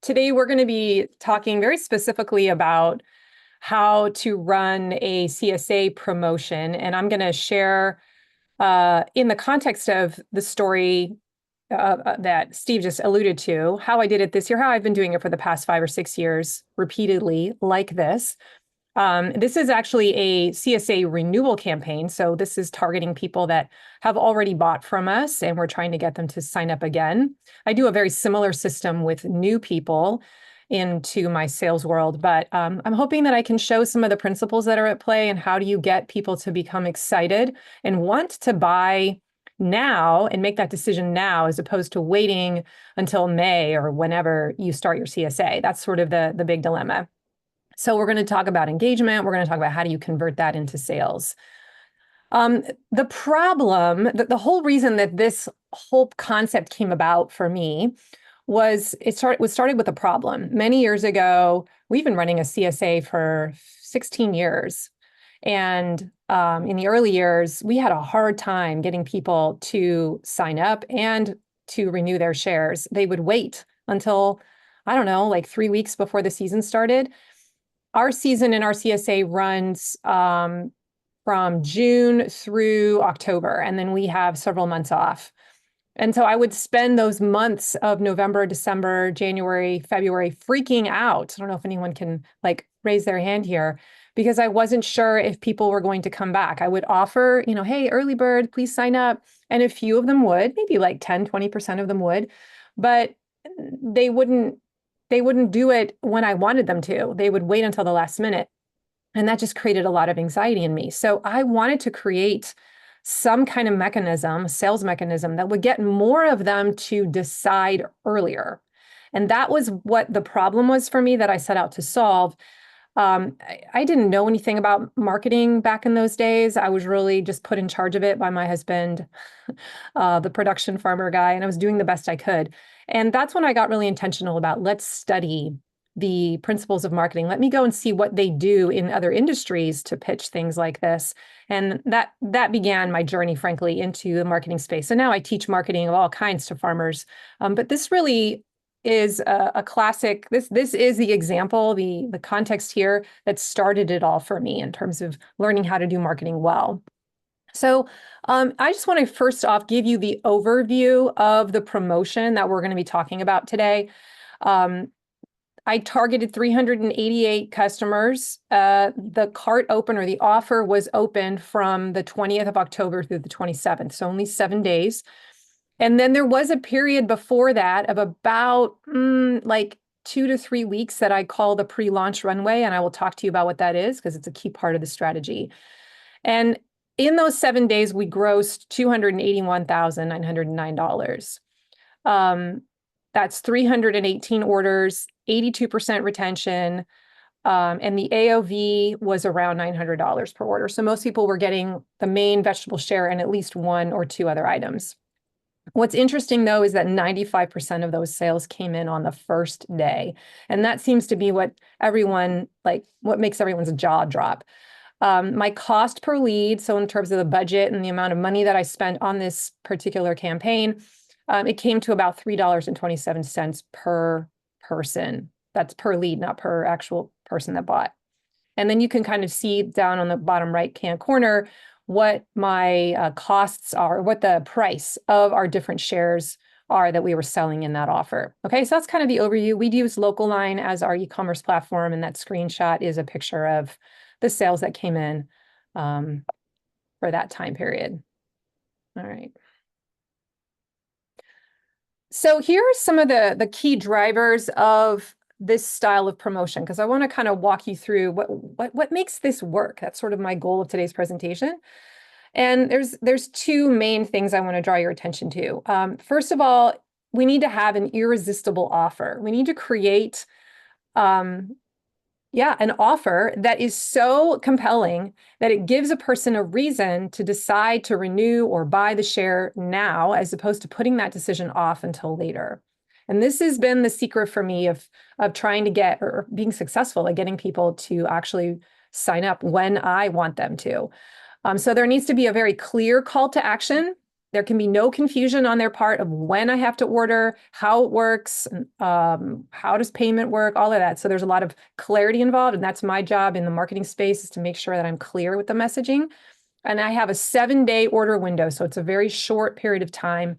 Today, we're going to be talking very specifically about how to run a CSA promotion. And I'm going to share, in the context of the story that Steve just alluded to, how I did it this year, how I've been doing it for the past 5 or 6 years repeatedly like this. This is actually a CSA renewal campaign. So this is targeting people that have already bought from us, and we're trying to get them to sign up again. I do a very similar system with new people into my sales world, but I'm hoping that I can show some of the principles that are at play and how do you get people to become excited and want to buy now and make that decision now, as opposed to waiting until May or whenever you start your CSA. That's sort of the big dilemma. So we're going to talk about engagement. We're going to talk about how do you convert that into sales. The problem, the whole reason that this whole concept came about for me was started with a problem. Many years ago, we've been running a CSA for 16 years. And in the early years, we had a hard time getting people to sign up and to renew their shares. They would wait until, I don't know, like 3 weeks before the season started. Our season in our CSA runs from June through October, and then we have several months off. And so I would spend those months of November, December, January, February freaking out. I don't know if anyone can raise their hand here, because I wasn't sure if people were going to come back. I would offer, hey, early bird, please sign up. And a few of them would, maybe like 10, 20% of them would, but they wouldn't do it when I wanted them to. They would wait until the last minute. And that just created a lot of anxiety in me. So I wanted to create some kind of mechanism, sales mechanism, that would get more of them to decide earlier. And that was what the problem was for me that I set out to solve. I didn't know anything about marketing back in those days. I was really just put in charge of it by my husband, the production farmer guy, and I was doing the best I could. And that's when I got really intentional about, let's study the principles of marketing. Let me go and see what they do in other industries to pitch things like this. And that began my journey, frankly, into the marketing space. So now I teach marketing of all kinds to farmers. But this really is a classic. This is the example, the context here that started it all for me in terms of learning how to do marketing well. So I just want to first off give you the overview of the promotion that we're going to be talking about today. I targeted 388 customers. The cart open, the offer was open from the 20th of October through the 27th, so only 7 days. And then there was a period before that of about 2 to 3 weeks that I call the pre-launch runway, and I will talk to you about what that is because it's a key part of the strategy. And in those 7 days, we grossed $281,909. That's 318 orders, 82% retention, and the AOV was around $900 per order. So most people were getting the main vegetable share and at least 1 or 2 other items. What's interesting, though, is that 95% of those sales came in on the first day. And that seems to be what makes everyone's jaw drop. My cost per lead, so in terms of the budget and the amount of money that I spent on this particular campaign, it came to about $3.27 per person. That's per lead, not per actual person that bought. And then you can kind of see down on the bottom right-hand corner what my costs are, what the price of our different shares are that we were selling in that offer. Okay, so that's kind of the overview. We'd use Local9 as our e-commerce platform, and that screenshot is a picture of the sales that came in for that time period. All right. So here are some of the key drivers of this style of promotion, because I want to kind of walk you through what makes this work. That's sort of my goal of today's presentation. And there's 2 main things I want to draw your attention to. First of all, we need to have an irresistible offer. We need to create an offer that is so compelling that it gives a person a reason to decide to renew or buy the share now, as opposed to putting that decision off until later. And this has been the secret for me of trying to get, or being successful at getting people to actually sign up when I want them to. So there needs to be a very clear call to action. There can be no confusion on their part of when I have to order, how it works, how does payment work, all of that. So there's a lot of clarity involved, and that's my job in the marketing space, is to make sure that I'm clear with the messaging. And I have a 7-day order window, so it's a very short period of time.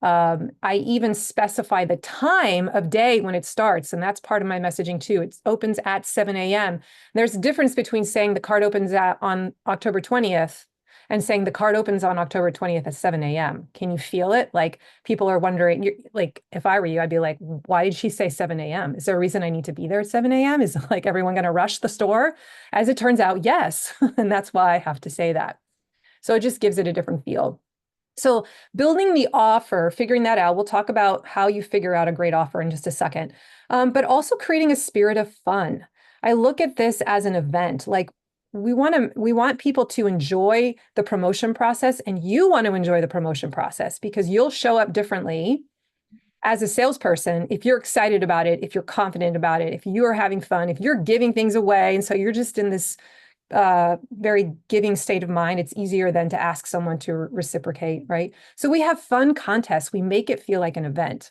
I even specify the time of day when it starts, and that's part of my messaging too. It opens at 7 a.m. There's a difference between saying the cart opens on October 20th and saying the cart opens on October 20th at 7 a.m. Can you feel it? Like, people are wondering, like, if I were you, I'd be like, why did she say 7 a.m.? Is there a reason I need to be there at 7 a.m.? Is like everyone going to rush the store? As it turns out, yes. And that's why I have to say that. So it just gives it a different feel. So building the offer, figuring that out, we'll talk about how you figure out a great offer in just a second, but also creating a spirit of fun. I look at this as an event. Like, we want people to enjoy the promotion process, and you want to enjoy the promotion process, because you'll show up differently as a salesperson if you're excited about it, if you're confident about it, if you are having fun, if you're giving things away. And so you're just in this very giving state of mind. It's easier than to ask someone to reciprocate, right? So we have fun contests. We make it feel like an event.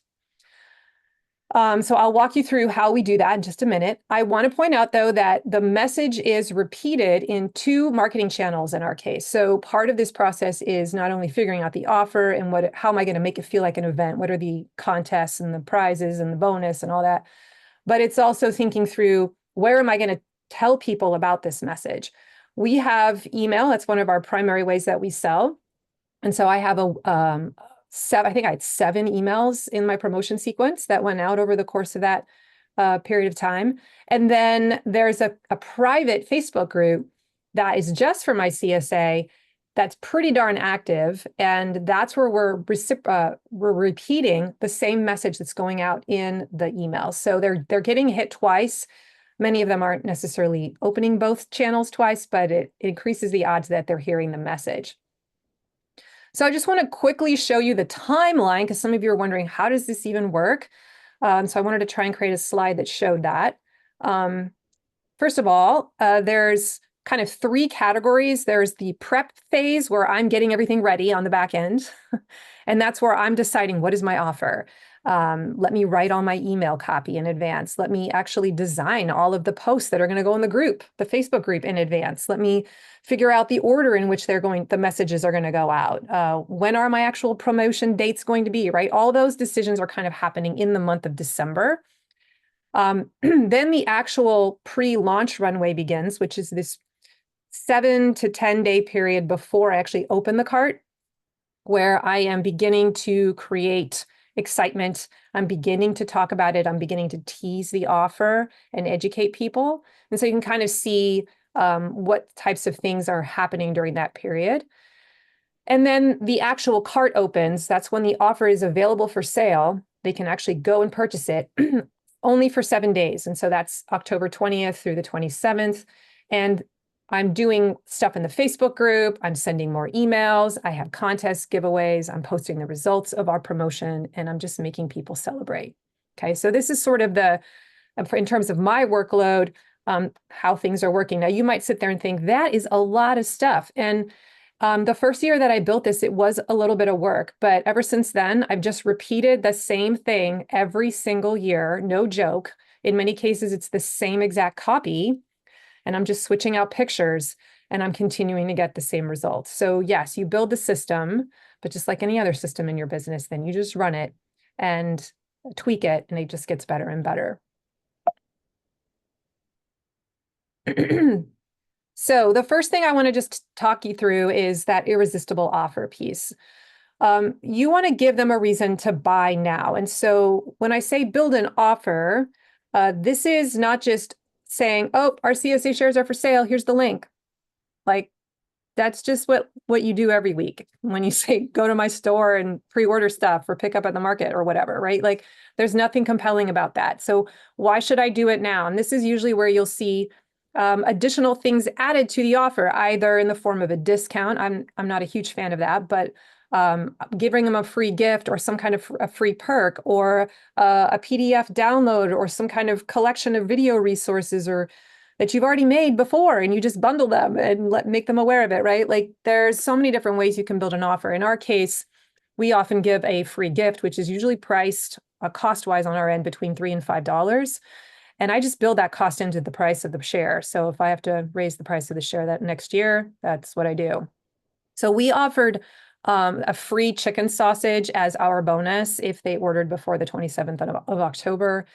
So I'll walk you through how we do that in just a minute. I want to point out, though, that the message is repeated in 2 marketing channels in our case. So part of this process is not only figuring out the offer and how am I going to make it feel like an event? What are the contests and the prizes and the bonus and all that? But it's also thinking through, where am I going to tell people about this message? We have email. That's one of our primary ways that we sell. And so I have I think I had 7 emails in my promotion sequence that went out over the course of that period of time. And then there's a private Facebook group that is just for my CSA that's pretty darn active. And that's where we're repeating the same message that's going out in the emails. So they're getting hit twice. Many of them aren't necessarily opening both channels twice, but it increases the odds that they're hearing the message. So I just want to quickly show you the timeline, because some of you are wondering, how does this even work? So I wanted to try and create a slide that showed that. First of all, there's kind of 3 categories. There's the prep phase, where I'm getting everything ready on the back end. And that's where I'm deciding, what is my offer? Let me write all my email copy in advance. Let me actually design all of the posts that are going to go in the group, the Facebook group, in advance. Let me figure out the order in which the messages are going to go out. When are my actual promotion dates going to be, right? All those decisions are kind of happening in the month of December. Then the actual pre-launch runway begins, which is this 7 to 10 day period before I actually open the cart, where I am beginning to create excitement. I'm beginning to talk about it. I'm beginning to tease the offer and educate people. And so you can kind of see what types of things are happening during that period. And then the actual cart opens. That's when the offer is available for sale. They can actually go and purchase it only for 7 days. And so that's October 20th through the 27th. And I'm doing stuff in the Facebook group. I'm sending more emails. I have contests, giveaways. I'm posting the results of our promotion, and I'm just making people celebrate. Okay, so this is sort of in terms of my workload, how things are working. Now, you might sit there and think, that is a lot of stuff. And the first year that I built this, it was a little bit of work. But ever since then, I've just repeated the same thing every single year. No joke. In many cases, it's the same exact copy. And I'm just switching out pictures, and I'm continuing to get the same results. So yes, you build the system, but just like any other system in your business, then you just run it and tweak it, and it just gets better and better. So the first thing I want to just talk you through is that irresistible offer piece. You want to give them a reason to buy now. And so when I say build an offer, this is not just saying, oh, our CSA shares are for sale, here's the link. Like, that's just what you do every week when you say, go to my store and pre-order stuff or pick up at the market or whatever, right? Like, there's nothing compelling about that. So why should I do it now? And this is usually where you'll see additional things added to the offer, either in the form of a discount. I'm not a huge fan of that, but giving them a free gift or some kind of a free perk, or a PDF download, or some kind of collection of video resources, or that you've already made before, and you just bundle them and make them aware of it, right? Like, there's so many different ways you can build an offer. In our case, we often give a free gift, which is usually priced cost-wise on our end between $3 and $5. And I just build that cost into the price of the share. So if I have to raise the price of the share that next year, that's what I do. So we offered a free chicken sausage as our bonus if they ordered before the 27th of October.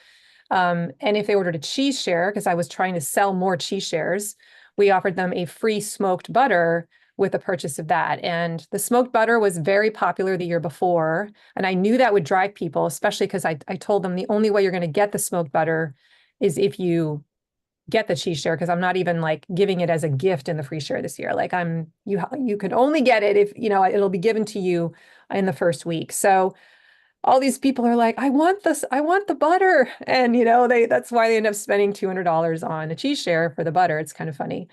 And if they ordered a cheese share, because I was trying to sell more cheese shares, we offered them a free smoked butter with the purchase of that. And the smoked butter was very popular the year before. And I knew that would drive people, especially because I told them the only way you're going to get the smoked butter is if you get the cheese share, because I'm not even like giving it as a gift in the free share this year. Like you could only get it if, it'll be given to you in the first week. So all these people are like, I want this, I want the butter. And, that's why they end up spending $200 on a cheese share for the butter. It's kind of funny.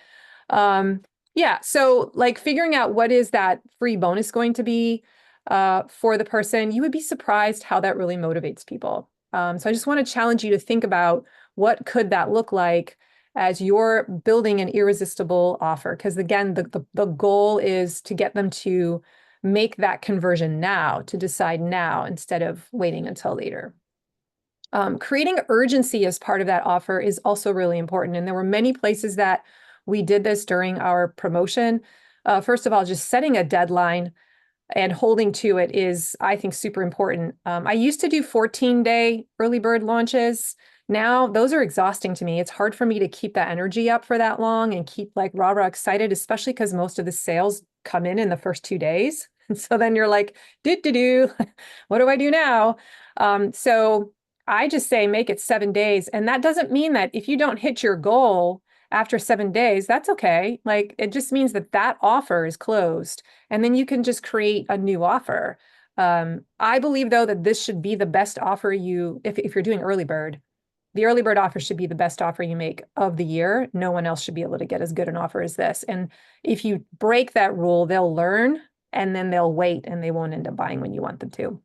Yeah. So like figuring out what is that free bonus going to be for the person, you would be surprised how that really motivates people. So I just want to challenge you to think about what could that look like as you're building an irresistible offer. Because again, the goal is to get them to make that conversion now, to decide now instead of waiting until later. Creating urgency as part of that offer is also really important. And there were many places that we did this during our promotion. First of all, just setting a deadline and holding to it is, I think, super important. I used to do 14-day early bird launches. Now those are exhausting to me. It's hard for me to keep that energy up for that long and keep like rah-rah excited, especially because most of the sales come in the first 2 days. And so then you're like, do, what do I do now? So I just say make it 7 days. And that doesn't mean that if you don't hit your goal after 7 days, that's okay. Like it just means that that offer is closed and then you can just create a new offer. I believe though that this should be the best offer if you're doing early bird, the early bird offer should be the best offer you make of the year. No one else should be able to get as good an offer as this. And if you break that rule, they'll learn and then they'll wait and they won't end up buying when you want them to.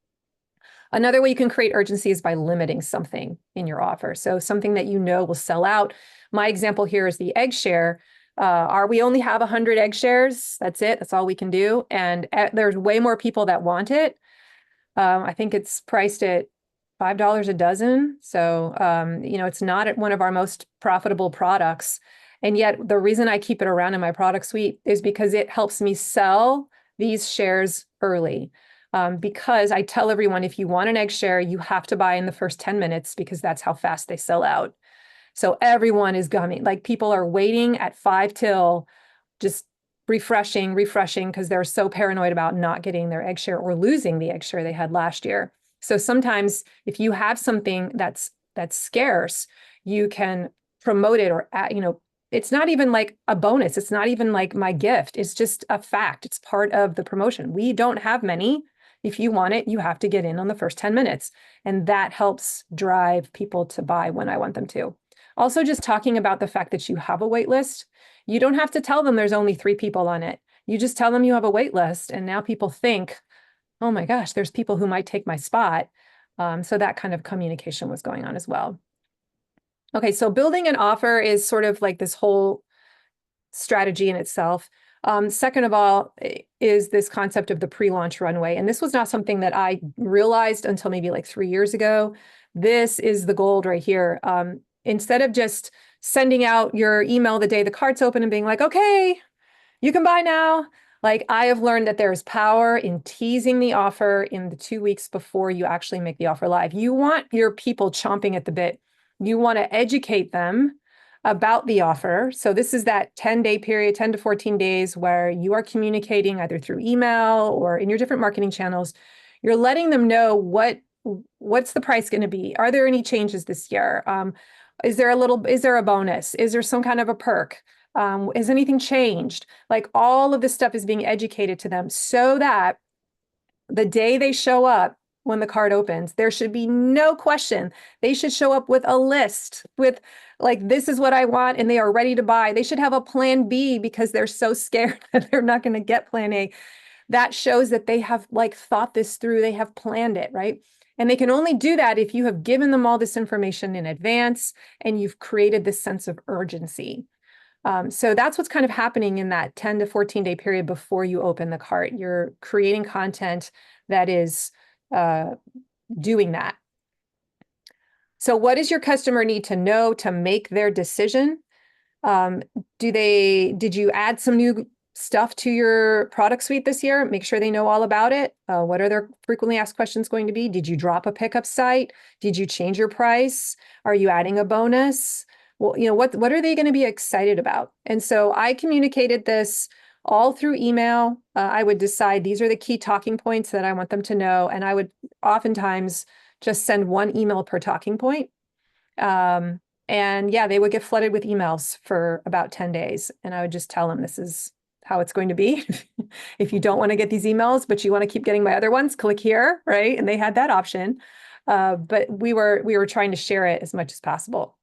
Another way you can create urgency is by limiting something in your offer. So something that will sell out. My example here is the egg share. We only have 100 egg shares. That's it. That's all we can do. And there's way more people that want it. I think it's priced at $5 a dozen. So, it's not one of our most profitable products. And yet the reason I keep it around in my product suite is because it helps me sell these shares early. Because I tell everyone, if you want an egg share, you have to buy in the first 10 minutes because that's how fast they sell out. So everyone is coming, like people are waiting at 5 till, just refreshing because they're so paranoid about not getting their egg share or losing the egg share they had last year. So sometimes if you have something that's scarce, you can promote it or, it's not even like a bonus. It's not even like my gift. It's just a fact. It's part of the promotion. We don't have many. If you want it, you have to get in on the first 10 minutes. And that helps drive people to buy when I want them to. Also, just talking about the fact that you have a wait list. You don't have to tell them there's only 3 people on it. You just tell them you have a wait list. And now people think, oh my gosh, there's people who might take my spot. So that kind of communication was going on as well. Okay, so building an offer is sort of like this whole strategy in itself. Second of all is this concept of the pre-launch runway. And this was not something that I realized until maybe like 3 years ago. This is the gold right here. Instead of just sending out your email the day the cart's open and being like, okay, you can buy now. Like I have learned that there's power in teasing the offer in the 2 weeks before you actually make the offer live. You want your people chomping at the bit. You want to educate them about the offer. So this is that 10-day period, 10 to 14 days where you are communicating either through email or in your different marketing channels. You're letting them know what's the price going to be? Are there any changes this year? Is there a bonus? Is there some kind of a perk? Has anything changed? Like all of this stuff is being educated to them so that the day they show up, when the card opens, there should be no question. They should show up with a list with like, this is what I want, and they are ready to buy. They should have a plan B because they're so scared that they're not going to get plan A. That shows that they have like thought this through. They have planned it, right? And they can only do that if you have given them all this information in advance and you've created this sense of urgency. So that's what's kind of happening in that 10 to 14-day period before you open the cart. You're creating content that is doing that. So what does your customer need to know to make their decision? Did you add some new stuff to your product suite this year? Make sure they know all about it. What are their frequently asked questions going to be? Did you drop a pickup site? Did you change your price? Are you adding a bonus? Well, what are they going to be excited about? And so I communicated this all through email. I would decide these are the key talking points that I want them to know. And I would oftentimes just send one email per talking point. And yeah, they would get flooded with emails for about 10 days. And I would just tell them this is how it's going to be. If you don't want to get these emails, but you want to keep getting my other ones, click here, right? And they had that option. But we were trying to share it as much as possible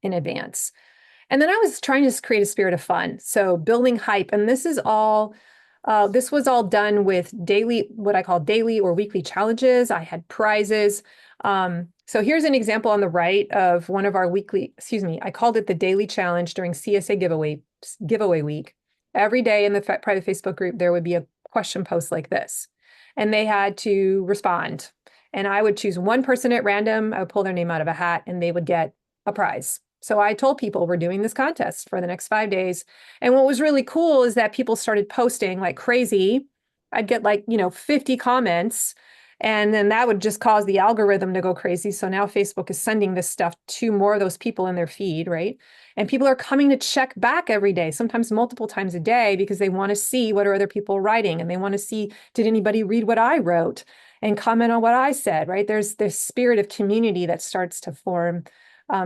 in advance. And then I was trying to create a spirit of fun. So building hype. And this was all done with what I call daily or weekly challenges. I had prizes. So here's an example on the right of one of our I called it the daily challenge during CSA giveaway week. Every day in the private Facebook group, there would be a question post like this, and they had to respond. And I would choose one person at random. I would pull their name out of a hat and they would get a prize. So I told people we're doing this contest for the next 5 days. And what was really cool is that people started posting like crazy. I'd get 50 comments, and then that would just cause the algorithm to go crazy. So now Facebook is sending this stuff to more of those people in their feed, right? And people are coming to check back every day, sometimes multiple times a day, because they want to see what are other people writing, and they want to see, did anybody read what I wrote and comment on what I said, right? There's this spirit of community that starts to form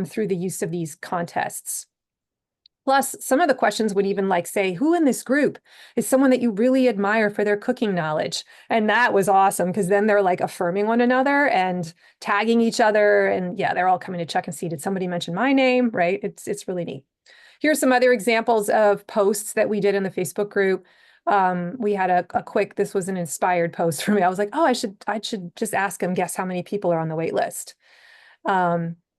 through the use of these contests. Plus, some of the questions would even say, who in this group is someone that you really admire for their cooking knowledge? And that was awesome, because then they're affirming one another and tagging each other. And yeah, they're all coming to check and see, did somebody mention my name, right? It's really neat. Here's some other examples of posts that we did in the Facebook group. We had a quick, this was an inspired post for me. I was like, oh, I should just ask them, guess how many people are on the wait list.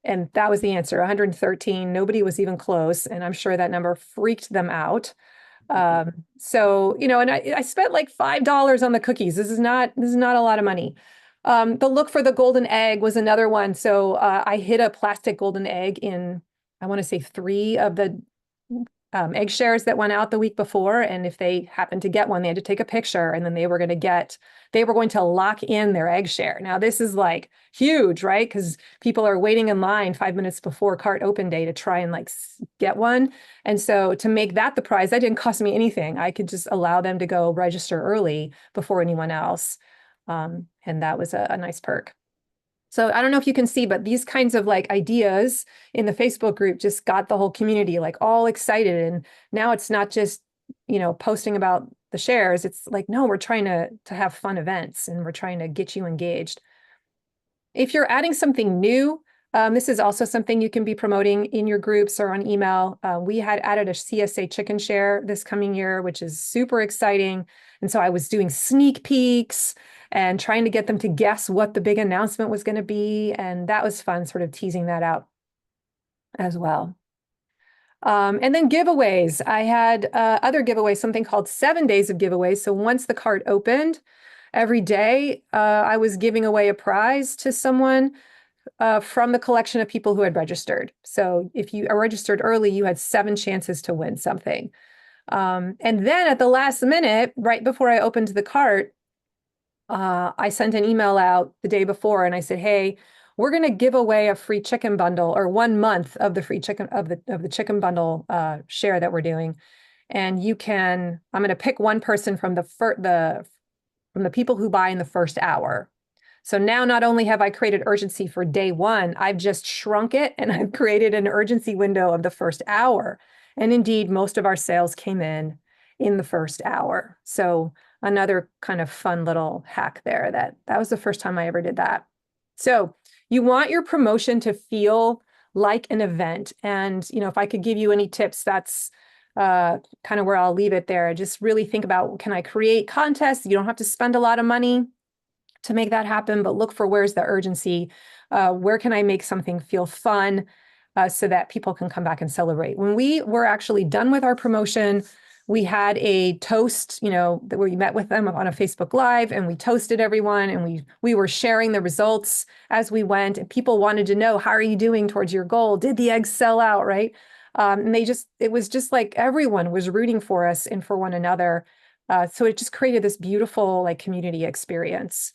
And that was the answer, 113. Nobody was even close. And I'm sure that number freaked them out. So, and I spent $5 on the cookies. This is not a lot of money. The look for the golden egg was another one. So I hid a plastic golden egg in, I want to say 3 of the egg shares that went out the week before. And if they happened to get one, they had to take a picture, and then they were going to lock in their egg share. Now this is huge, right? Because people are waiting in line 5 minutes before cart open day to try and get one. And so to make that the prize, that didn't cost me anything. I could just allow them to go register early before anyone else. And that was a nice perk. So I don't know if you can see, but these kinds of ideas in the Facebook group just got the whole community all excited. And now it's not just, posting about the shares. It's no, we're trying to have fun events, and we're trying to get you engaged. If you're adding something new, this is also something you can be promoting in your groups or on email. We had added a CSA chicken share this coming year, which is super exciting. And so I was doing sneak peeks and trying to get them to guess what the big announcement was going to be. And that was fun, sort of teasing that out as well. And then giveaways. I had other giveaways, something called 7 days of giveaways. So once the cart opened, every day I was giving away a prize to someone from the collection of people who had registered. So if you are registered early, you had 7 chances to win something. And then at the last minute, right before I opened the cart, I sent an email out the day before, and I said, hey, we're going to give away a free chicken bundle, or 1 month of the free chicken of the chicken bundle share that we're doing. And I'm going to pick one person from the people who buy in the first hour. So now not only have I created urgency for day 1, I've just shrunk it, and I've created an urgency window of the first hour. And indeed, most of our sales came in the first hour. So another kind of fun little hack there. That was the first time I ever did that. So you want your promotion to feel like an event. And, if I could give you any tips, that's kind of where I'll leave it there. Just really think about, can I create contests? You don't have to spend a lot of money to make that happen, but look for, where's the urgency? Where can I make something feel fun? so that people can come back and celebrate. When we were actually done with our promotion, we had a toast, where we met with them on a Facebook Live, and we toasted everyone, and we were sharing the results as we went, and people wanted to know, how are you doing towards your goal? Did the eggs sell out, right? And it was just like everyone was rooting for us and for one another. So it just created this beautiful like community experience.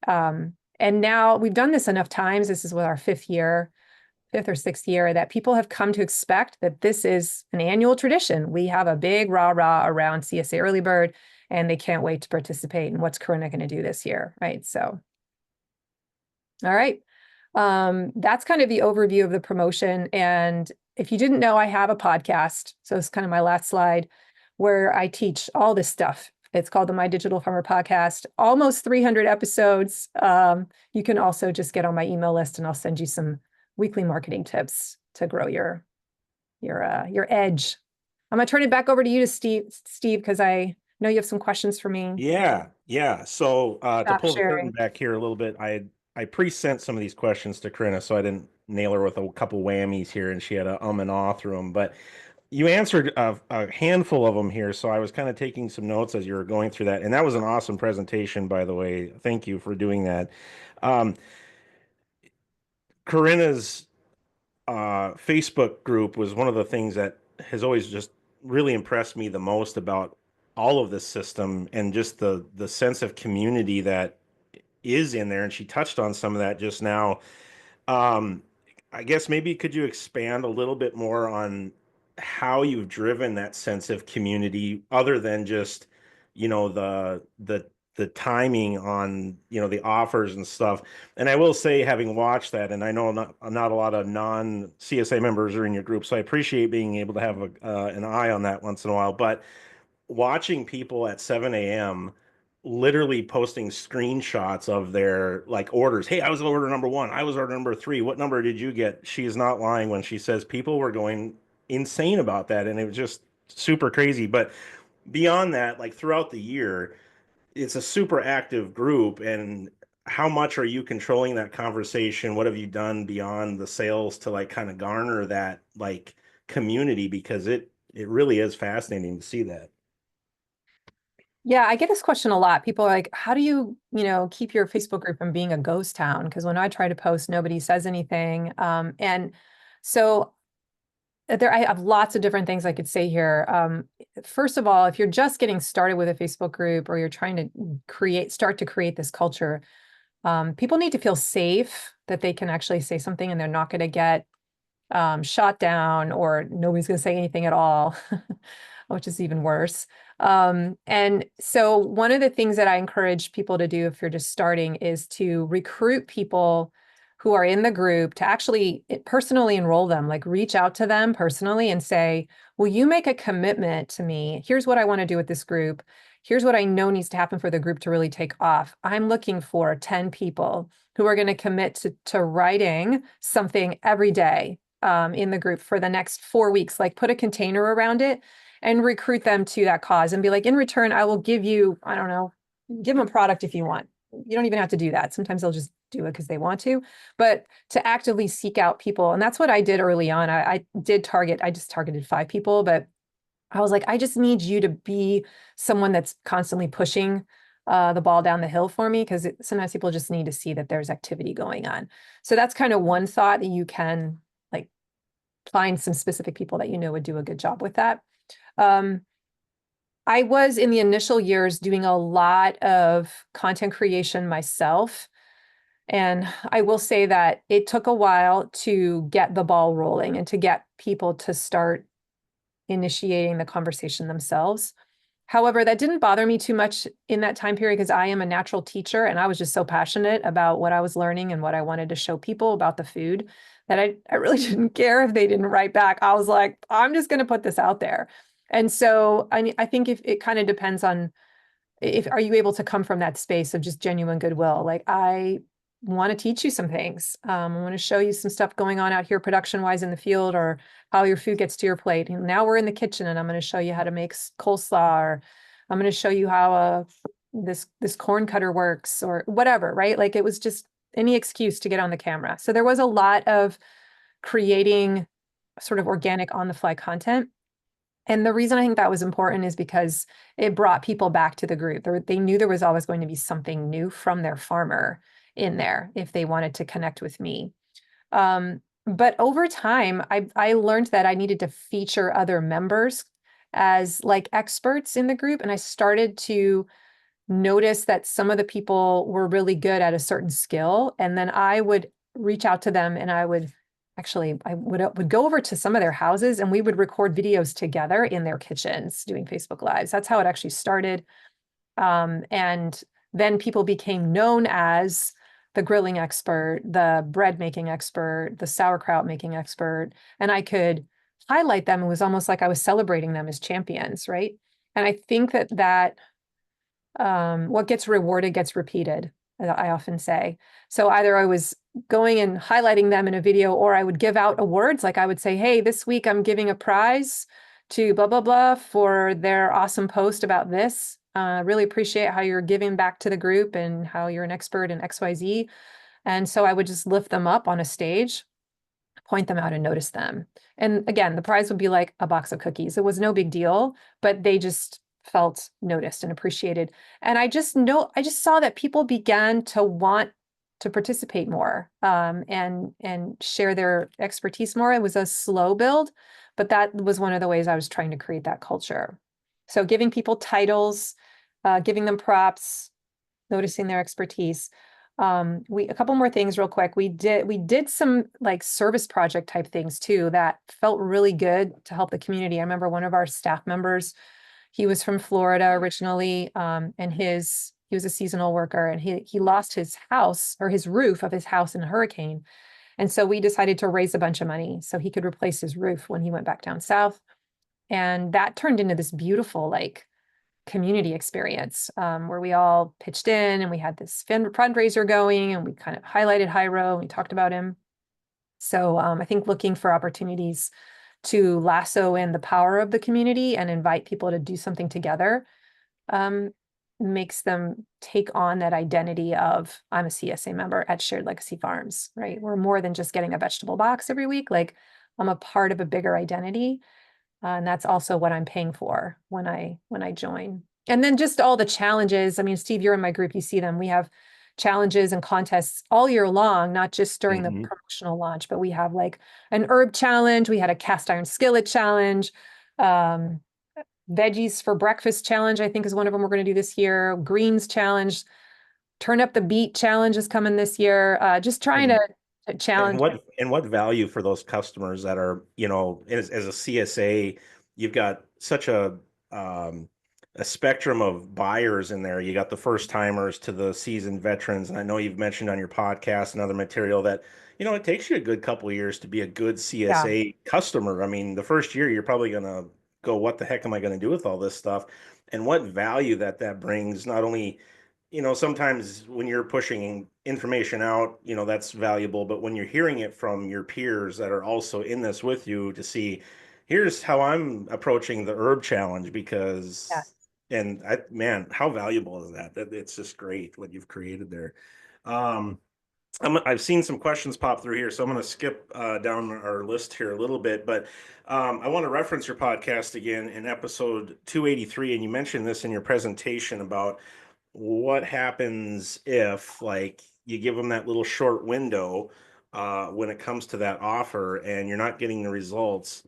And now we've done this enough times. This is with our fifth or sixth year, that people have come to expect that this is an annual tradition. We have a big rah-rah around CSA Early Bird, and they can't wait to participate in what's Corinna going to do this year, right? So, all right. That's kind of the overview of the promotion. And if you didn't know, I have a podcast. So it's kind of my last slide, where I teach all this stuff. It's called the My Digital Farmer Podcast, almost 300 episodes. You can also just get on my email list, and I'll send you some weekly marketing tips to grow your edge. I'm gonna turn it back over to you, to Steve, because I know you have some questions for me. Yeah. So to Stop pull the curtain sharing. back here a little bit, I pre-sent some of these questions to Corinna, so I didn't nail her with a couple whammies here, and she had to and ah through them. But you answered a handful of them here, so I was kind of taking some notes as you were going through that, and that was an awesome presentation, by the way. Thank you for doing that. Um, Corinna's Facebook group was one of the things that has always just really impressed me the most about all of this system, and just the sense of community that is in there. And she touched on some of that just now. Um, I guess maybe could you expand a little bit more on how you've driven that sense of community, other than just, the timing on, the offers and stuff. And I will say, having watched that, and I know not a lot of non CSA members are in your group, so I appreciate being able to have an eye on that once in a while. But watching people at 7 a.m. literally posting screenshots of their like orders. Hey, I was order number one. I was order number three. What number did you get? She is not lying when she says people were going insane about that. And it was just super crazy. But beyond that, like throughout the year, it's a super active group. And how much are you controlling that conversation? What have you done beyond the sales to like kind of garner that like community? Because it really is fascinating to see that. Yeah, I get this question a lot. People are like, how do you, keep your Facebook group from being a ghost town? Because when I try to post, nobody says anything. And so I have lots of different things I could say here. First of all, if you're just getting started with a Facebook group, or you're trying to start to create this culture, people need to feel safe that they can actually say something, and they're not going to get shot down, or nobody's going to say anything at all, which is even worse. And so one of the things that I encourage people to do if you're just starting is to recruit people who are in the group to actually personally enroll them, like reach out to them personally and say, will you make a commitment to me? Here's what I want to do with this group. Here's what I know needs to happen for the group to really take off. I'm looking for 10 people who are going to commit to writing something every day in the group for the next 4 weeks, like put a container around it and recruit them to that cause, and be like, in return, I will give you, I don't know, give them a product if you want. You don't even have to do that. Sometimes they'll just do it because they want to, but to actively seek out people. And that's what I did early on. I just targeted 5 people, but I was like, I just need you to be someone that's constantly pushing the ball down the hill for me, because sometimes people just need to see that there's activity going on. So that's kind of one thought, that you can like find some specific people that would do a good job with that. I was in the initial years doing a lot of content creation myself. And I will say that it took a while to get the ball rolling and to get people to start initiating the conversation themselves. However, that didn't bother me too much in that time period, because I am a natural teacher, and I was just so passionate about what I was learning and what I wanted to show people about the food, that I really didn't care if they didn't write back. I was like, I'm just going to put this out there. And so I think if it kind of depends on, if are you able to come from that space of just genuine goodwill? Like, I want to teach you some things. I want to show you some stuff going on out here production wise in the field, or how your food gets to your plate. And now we're in the kitchen, and I'm going to show you how to make coleslaw, or I'm going to show you how this corn cutter works, or whatever, right? Like, it was just any excuse to get on the camera. So there was a lot of creating sort of organic on the fly content. And the reason I think that was important is because it brought people back to the group. They knew there was always going to be something new from their farmer in there if they wanted to connect with me. But over time, I learned that I needed to feature other members as like experts in the group. And I started to notice that some of the people were really good at a certain skill. And then I would reach out to them and I would go over to some of their houses and we would record videos together in their kitchens doing Facebook Lives. That's how it actually started. And then people became known as the grilling expert, the bread making expert, the sauerkraut making expert, and I could highlight them. It was almost like I was celebrating them as champions, right? And I think that what gets rewarded gets repeated, I often say. So either I was going and highlighting them in a video, or I would give out awards. Like I would say, hey, this week I'm giving a prize to blah, blah, blah for their awesome post about this. Really appreciate how you're giving back to the group and how you're an expert in XYZ. And so I would just lift them up on a stage, point them out and notice them. And again, the prize would be like a box of cookies. It was no big deal, but they just felt noticed and appreciated. And I just saw that people began to want to participate more, and share their expertise more. It was a slow build, but that was one of the ways I was trying to create that culture. So giving people titles, giving them props, noticing their expertise. A couple more things real quick. We did some like service project type things too that felt really good to help the community. I remember one of our staff members, he was from Florida originally, and he was a seasonal worker, and he lost his house, or his roof of his house, in a hurricane. And so we decided to raise a bunch of money so he could replace his roof when he went back down south. And that turned into this beautiful like community experience, where we all pitched in and we had this fundraiser going and we kind of highlighted Hyro and we talked about him. So I think looking for opportunities to lasso in the power of the community and invite people to do something together makes them take on that identity of, I'm a CSA member at Shared Legacy Farms, right? We're more than just getting a vegetable box every week. Like, I'm a part of a bigger identity. And that's also what I'm paying for when I join. And then just all the challenges. I mean, Steve, you're in my group, you see them. We have challenges and contests all year long, not just during the promotional launch, but we have like an herb challenge. We had a cast iron skillet challenge. Veggies for breakfast challenge, I think, is one of them we're going to do this year. Greens challenge. Turn up the beet challenge is coming this year. Just trying to challenge. And what value for those customers that are, as a CSA, you've got such a spectrum of buyers in there. You got the first timers to the seasoned veterans. And I know you've mentioned on your podcast and other material that, it takes you a good couple of years to be a good CSA customer. I mean, the first year you're probably going to go, what the heck am I going to do with all this stuff? And what value that brings, not only, sometimes when you're pushing information out, that's valuable, but when you're hearing it from your peers that are also in this with you to see, here's how I'm approaching the herb challenge, because, and man, how valuable is that? It's just great what you've created there. I've seen some questions pop through here, so I'm going to skip down our list here a little bit, but I want to reference your podcast again in episode 283, and you mentioned this in your presentation about what happens if, like, you give them that little short window when it comes to that offer and you're not getting the results.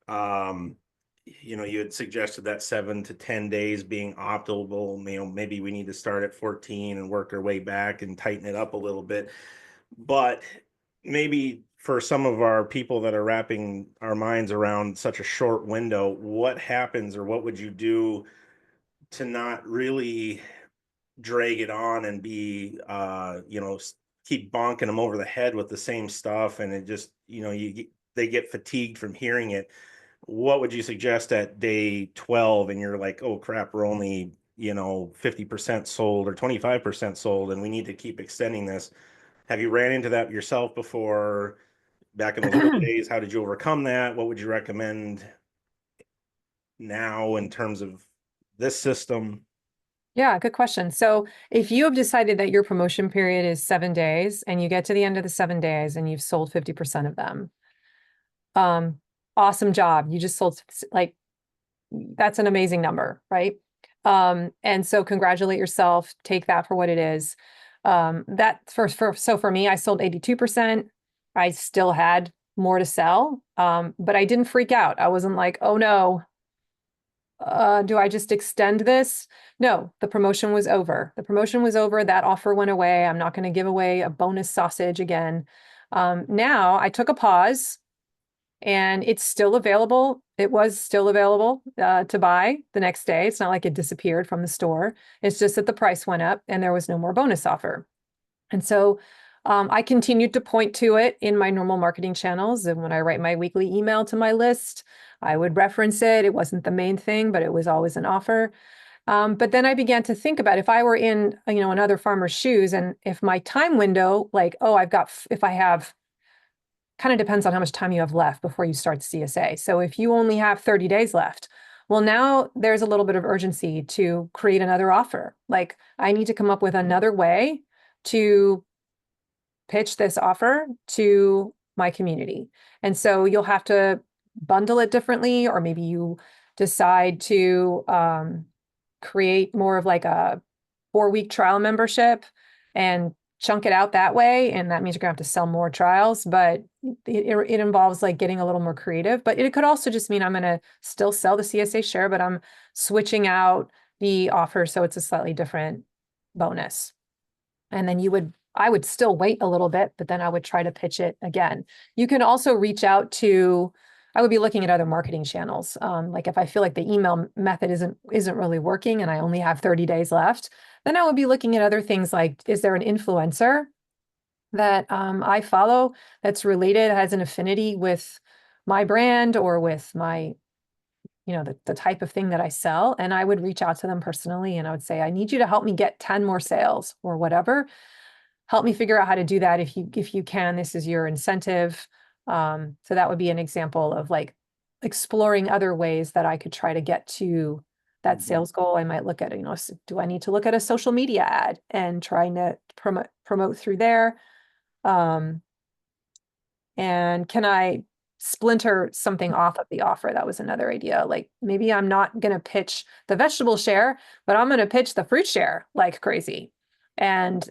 You had suggested that 7 to 10 days being optimal. Maybe we need to start at 14 and work our way back and tighten it up a little bit. But maybe for some of our people that are wrapping our minds around such a short window, what happens, or what would you do to not really drag it on and be, keep bonking them over the head with the same stuff, and it just, they get fatigued from hearing it? What would you suggest at day 12 and you're like, oh crap, we're only 50% sold or 25% sold and we need to keep extending this? Have you ran into that yourself before, back in those early days? How did you overcome that? What would you recommend now in terms of this system? Yeah, good question. So if you have decided that your promotion period is 7 days and you get to the end of the 7 days and you've sold 50% of them, Awesome job. You just sold like, that's an amazing number, right? And so congratulate yourself, take that for what it is. So for me, I sold 82%. I still had more to sell. But I didn't freak out. I wasn't like, oh no, do I just extend this? No, the promotion was over. The promotion was over. That offer went away. I'm not going to give away a bonus sausage again. Now I took a pause and it's still available. It was still available to buy the next day. It's not like it disappeared from the store. It's just that the price went up and there was no more bonus offer. And so I continued to point to it in my normal marketing channels. And when I write my weekly email to my list, I would reference it. It wasn't the main thing, but it was always an offer. But then I began to think about if I were in, another farmer's shoes, and if my time window, like, oh, if I have, kind of depends on how much time you have left before you start the CSA. So if you only have 30 days left, well, now there's a little bit of urgency to create another offer. Like, I need to come up with another way to pitch this offer to my community. And so you'll have to bundle it differently, or maybe you decide to create more of like a 4-week trial membership and chunk it out that way. And that means you're gonna have to sell more trials, but it involves like getting a little more creative. But it could also just mean I'm gonna still sell the CSA share, but I'm switching out the offer so it's a slightly different bonus. And then I would still wait a little bit, but then I would try to pitch it again. You can also reach out to, I would be looking at other marketing channels. Like if I feel like the email method isn't really working and I only have 30 days left, then I would be looking at other things like, is there an influencer that I follow that's related, has an affinity with my brand or with my, the type of thing that I sell? And I would reach out to them personally and I would say, I need you to help me get 10 more sales or whatever. Help me figure out how to do that. If you can, this is your incentive. So that would be an example of like exploring other ways that I could try to get to that sales goal. I might look at, do I need to look at a social media ad and trying to promote through there? And can I splinter something off of the offer? That was another idea. Like maybe I'm not going to pitch the vegetable share, but I'm going to pitch the fruit share like crazy and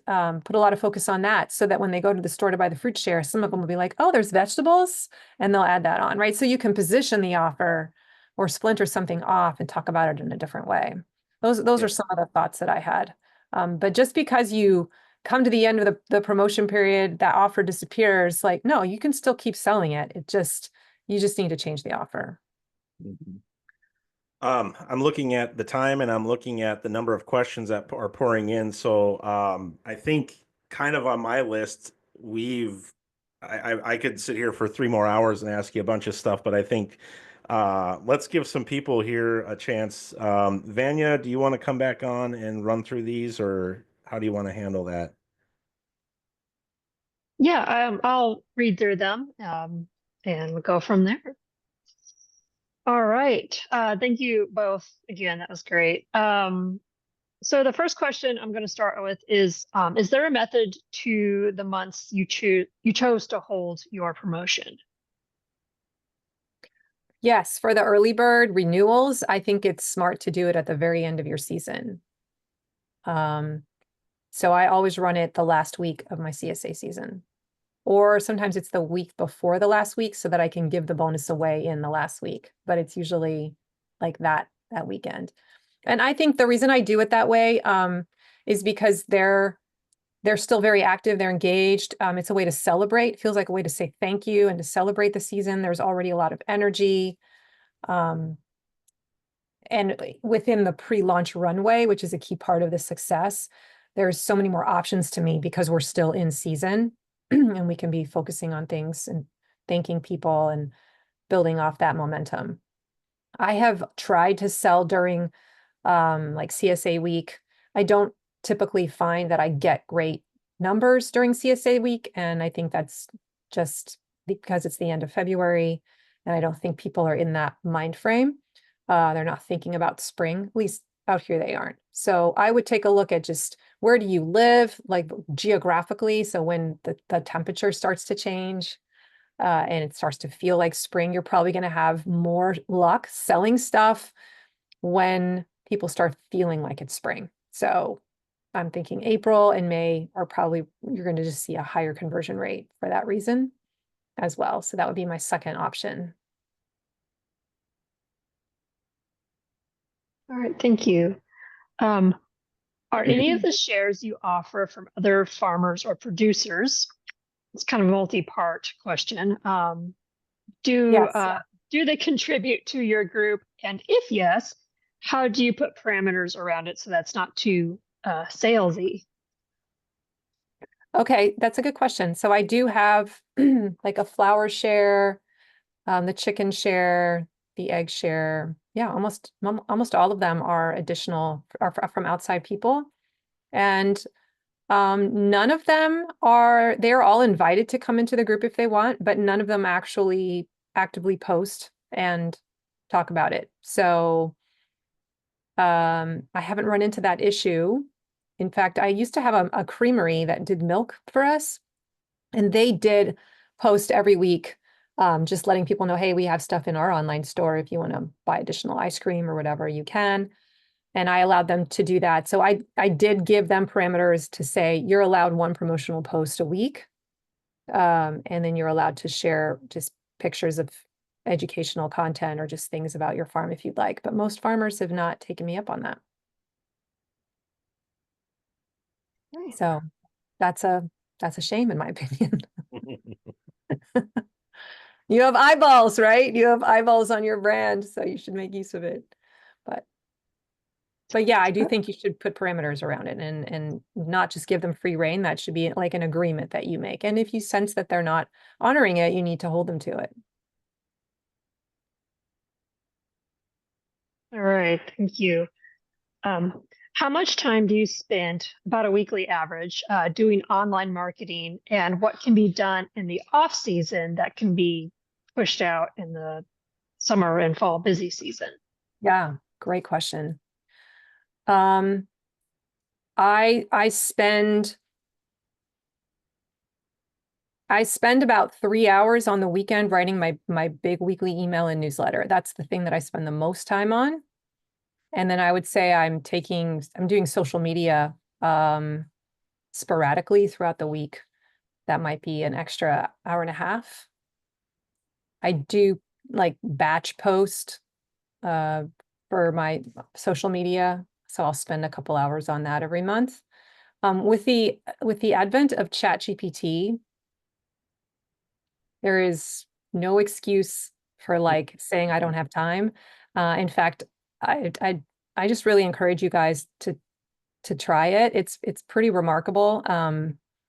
put a lot of focus on that so that when they go to the store to buy the fruit share, some of them will be like, oh, there's vegetables, and they'll add that on, right? So you can position the offer or splinter something off and talk about it in a different way. Those are some of the thoughts that I had. But just because you come to the end of the promotion period, that offer disappears, like, no, you can still keep selling it. You just need to change the offer. Mhm. I'm looking at the time and I'm looking at the number of questions that are pouring in. So I think kind of on my list, I could sit here for 3 more hours and ask you a bunch of stuff, but I think let's give some people here a chance. Vanya, do you want to come back on and run through these, or how do you want to handle that? Yeah, I'll read through them and we'll go from there. All right. Thank you both again. That was great. So the first question I'm going to start with is there a method to the months you chose to hold your promotion? Yes, for the early bird renewals, I think it's smart to do it at the very end of your season. So I always run it the last week of my CSA season. Or sometimes it's the week before the last week so that I can give the bonus away in the last week. But it's usually like that weekend. And I think the reason I do it that way is because they're still very active, they're engaged. It's a way to celebrate. It feels like a way to say thank you and to celebrate the season. There's already a lot of energy. And within the pre-launch runway, which is a key part of the success, there's so many more options to me because we're still in season and we can be focusing on things and thanking people and building off that momentum. I have tried to sell during like CSA week. I don't typically find that I get great numbers during CSA week. And I think that's just because it's the end of February and I don't think people are in that mind frame. They're not thinking about spring, at least out here they aren't. So I would take a look at just where do you live, like geographically. So when the temperature starts to change, and it starts to feel like spring, you're probably going to have more luck selling stuff when people start feeling like it's spring. So I'm thinking April and May are probably, you're going to just see a higher conversion rate for that reason as well. So that would be my second option. All right, thank you. Are any of the shares you offer from other farmers or producers? It's kind of a multi-part question. Yes. Do they contribute to your group? And if yes, how do you put parameters around it so that's not too salesy? Okay, that's a good question. So I do have like a flour share, the chicken share, the egg share. Yeah, almost all of them are additional, are from outside people. And none of them are, they're all invited to come into the group if they want, but none of them actually actively post and talk about it. So I haven't run into that issue. In fact, I used to have a creamery that did milk for us, and they did post every week, just letting people know, hey, we have stuff in our online store. If you want to buy additional ice cream or whatever, you can. And I allowed them to do that. So I did give them parameters to say, you're allowed one promotional post a week. And then you're allowed to share just pictures of educational content or just things about your farm if you'd like. But most farmers have not taken me up on that. So that's a shame in my opinion. You have eyeballs, right? You have eyeballs on your brand, so you should make use of it. But yeah, I do think you should put parameters around it and not just give them free rein. That should be like an agreement that you make. And if you sense that they're not honoring it, you need to hold them to it. All right, thank you. How much time do you spend, about a weekly average, doing online marketing, and what can be done in the off season that can be pushed out in the summer and fall busy season? Yeah, great question. I spend about 3 hours on the weekend writing my big weekly email and newsletter. That's the thing that I spend the most time on. And then I would say I'm doing social media sporadically throughout the week. That might be an extra hour and a half. I do like batch post for my social media. So I'll spend a couple hours on that every month. With the advent of ChatGPT, there is no excuse for like saying I don't have time. In fact, I just really encourage you guys to try it. It's pretty remarkable.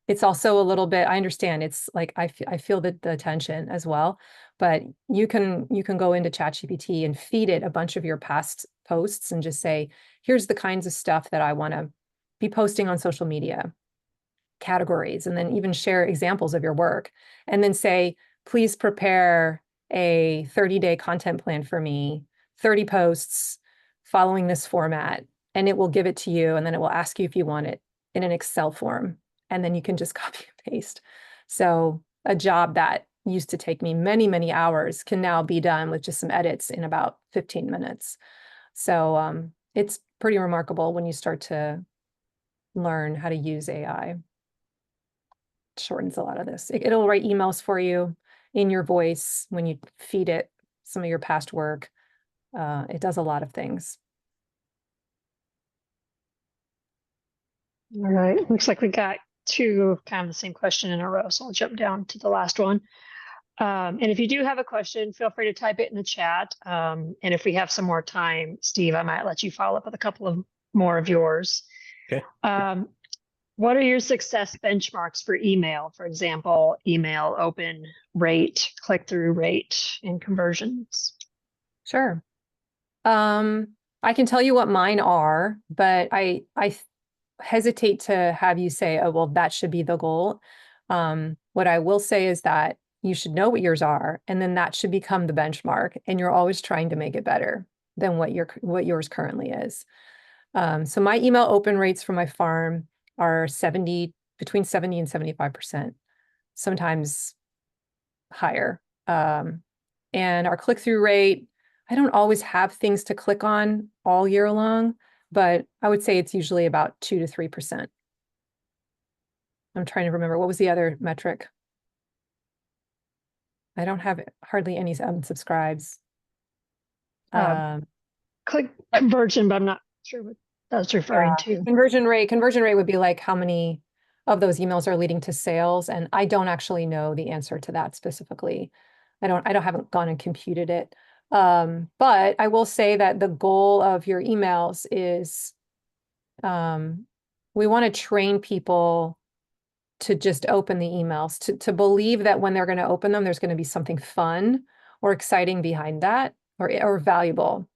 It's also a little bit, I understand it's like I feel the tension as well, but you can go into ChatGPT and feed it a bunch of your past posts and just say, here's the kinds of stuff that I want to be posting on social media, categories, and then even share examples of your work, and then say, please prepare a 30-day content plan for me, 30 posts following this format, and it will give it to you, and then it will ask you if you want it in an Excel form, and then you can just copy and paste. So a job that used to take me many, many hours can now be done with just some edits in about 15 minutes. So it's pretty remarkable when you start to learn how to use AI. It shortens a lot of this. It'll write emails for you in your voice when you feed it some of your past work. It does a lot of things. All right, looks like we got two kind of the same question in a row, so I'll jump down to the last one. And if you do have a question, feel free to type it in the chat. And if we have some more time, Steve, I might let you follow up with a couple of more of yours. Okay. What are your success benchmarks for email? For example, email open rate, click-through rate, and conversions? Sure. I can tell you what mine are, but I hesitate to have you say, oh, well, that should be the goal. What I will say is that you should know what yours are, and then that should become the benchmark, and you're always trying to make it better than what yours currently is. So my email open rates for my farm are between 70 and 75%. Sometimes higher. And our click-through rate, I don't always have things to click on all year long, but I would say it's usually about 2 to 3%. I'm trying to remember, what was the other metric? I don't have hardly any unsubscribes. Click conversion, but I'm not sure what that's referring to. Conversion rate would be like how many of those emails are leading to sales, and I don't actually know the answer to that specifically. Haven't gone and computed it. But I will say that the goal of your emails is we want to train people to just open the emails, to believe that when they're going to open them, there's going to be something fun or exciting behind that, or valuable.